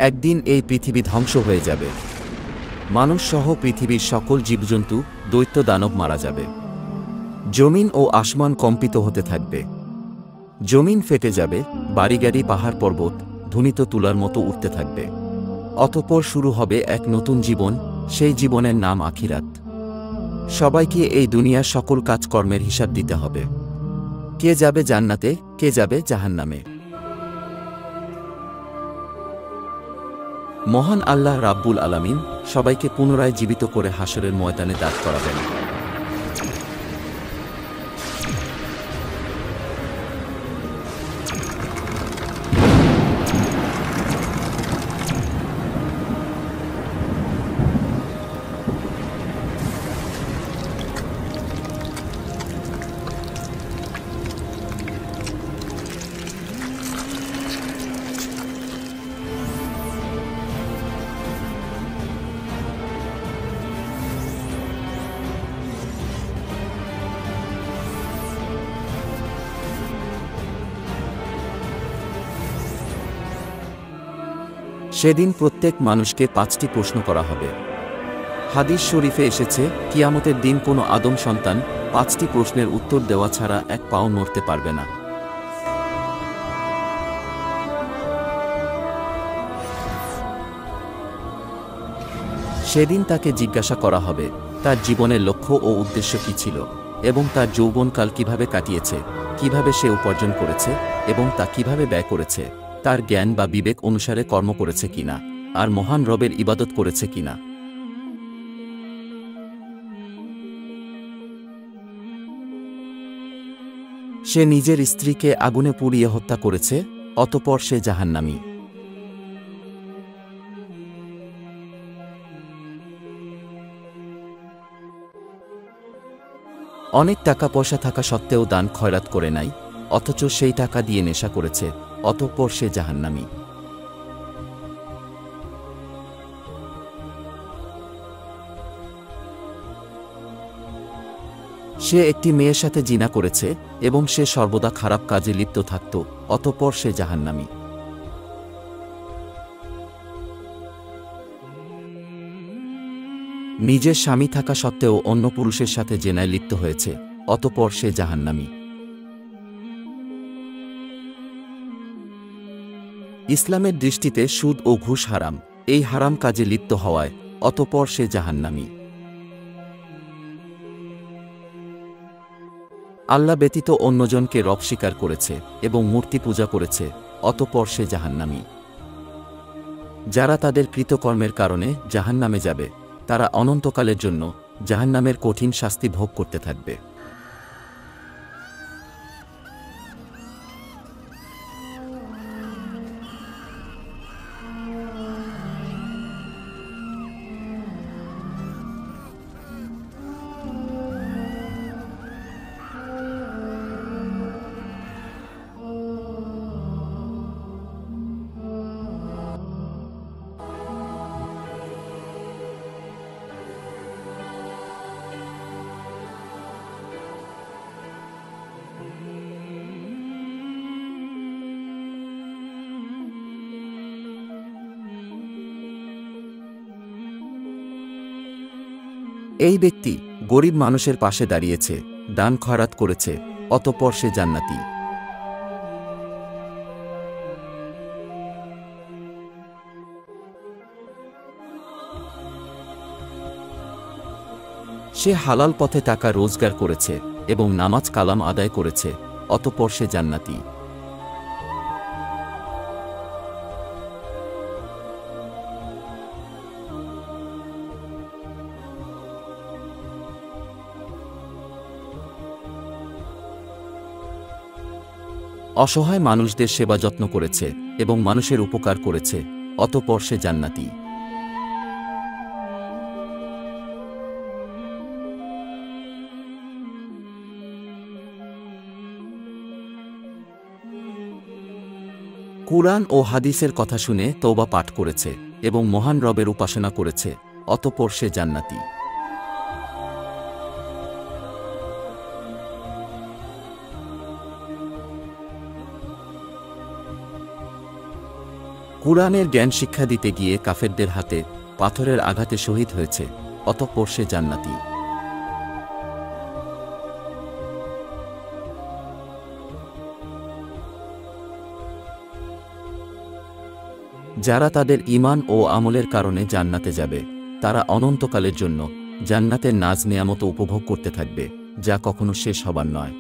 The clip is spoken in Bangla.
একদিন এই পৃথিবী ধ্বংস হয়ে যাবে। মানুষ সহ পৃথিবীর সকল জীবজন্তু, দৈত্য দানব মারা যাবে। জমিন ও আসমান কম্পিত হতে থাকবে। জমিন ফেটে যাবে, বাড়িগাড়ি পাহাড় পর্বত ধ্বনিত তুলার মতো উঠতে থাকবে। অতঃপর শুরু হবে এক নতুন জীবন, সেই জীবনের নাম আখিরাত। সবাইকে এই দুনিয়ার সকল কাজকর্মের হিসাব দিতে হবে। কে যাবে জান্নাতে, কে যাবে জাহান্নামে। মহান আল্লাহ রাব্বুল আলামিন সবাইকে পুনরায় জীবিত করে হাসরের ময়দানে দাঁড় করাবেন। সেদিন প্রত্যেক মানুষকে 5টি প্রশ্ন করা হবে। হাদিস শরীফে এসেছে, কিয়ামতের দিন কোনো আদম সন্তান 5টি প্রশ্নের উত্তর দেওয়া ছাড়া এক পাও নড়তে পারবে না। সেদিন তাকে জিজ্ঞাসা করা হবে তার জীবনের লক্ষ্য ও উদ্দেশ্য কী ছিল, এবং তার যৌবনকাল কিভাবে কাটিয়েছে, কিভাবে সে উপার্জন করেছে এবং তা কিভাবে ব্যয় করেছে, তার জ্ঞান বা বিবেক অনুসারে কর্ম করেছে কিনা, আর মহান রবের ইবাদত করেছে কিনা। সে নিজের স্ত্রীকে আগুনে পুড়িয়ে হত্যা করেছে, অতঃপর সে জাহান্নামী। অনেক টাকা পয়সা থাকা সত্ত্বেও দান খয়রাত করে নাই, অথচ সেই টাকা দিয়ে নেশা করেছে, অতঃপর সে জাহান্নামী। সে একটি মেয়ের সাথে জিনা করেছে এবং সে সর্বদা খারাপ কাজে লিপ্ত থাকত, অতঃপর সে জাহান্নামী। নিজের স্বামী থাকা সত্ত্বেও অন্য পুরুষের সাথে জেনায় লিপ্ত হয়েছে, অতঃপর সে জাহান্নামী। ইসলামের দৃষ্টিতে সুদ ও ঘুষ হারাম, এই হারাম কাজে লিপ্ত হওয়ায় অতঃপর সে জাহান্নামী। আল্লাহ ব্যতীত অন্যজনকে রব স্বীকার করেছে এবং মূর্তি পূজা করেছে, অতঃপর সে জাহান্নামী। যারা তাদের কৃতকর্মের কারণে জাহান্নামে যাবে, তারা অনন্তকালের জন্য জাহান্নামের কঠিন শাস্তি ভোগ করতে থাকবে। এই ব্যক্তি গরিব মানুষের পাশে দাঁড়িয়েছে, দান খয়রাত করেছে, অতঃপর সে জান্নাতি। সে হালাল পথে টাকা রোজগার করেছে এবং নামাজ কালাম আদায় করেছে, অতঃপর সে জান্নাতি। অসহায় মানুষদের সেবা যত্ন করেছে এবং মানুষের উপকার করেছে, অতঃপর সে জান্নাতি। কুরআন ও হাদিসের কথা শুনে তওবা পাঠ করেছে এবং মহান রবের উপাসনা করেছে, অতঃপর সে জান্নাতি। কুরআনের জ্ঞান শিক্ষা দিতে গিয়ে কাফেরদের হাতে পাথরের আঘাতে শহীদ হয়েছে, অতঃপর সে জান্নাতি। যারা তাদের ঈমান ও আমলের কারণে জান্নাতে যাবে, তারা অনন্তকালের জন্য জান্নাতের নাজ নেয়ামত উপভোগ করতে থাকবে, যা কখনো শেষ হবার নয়।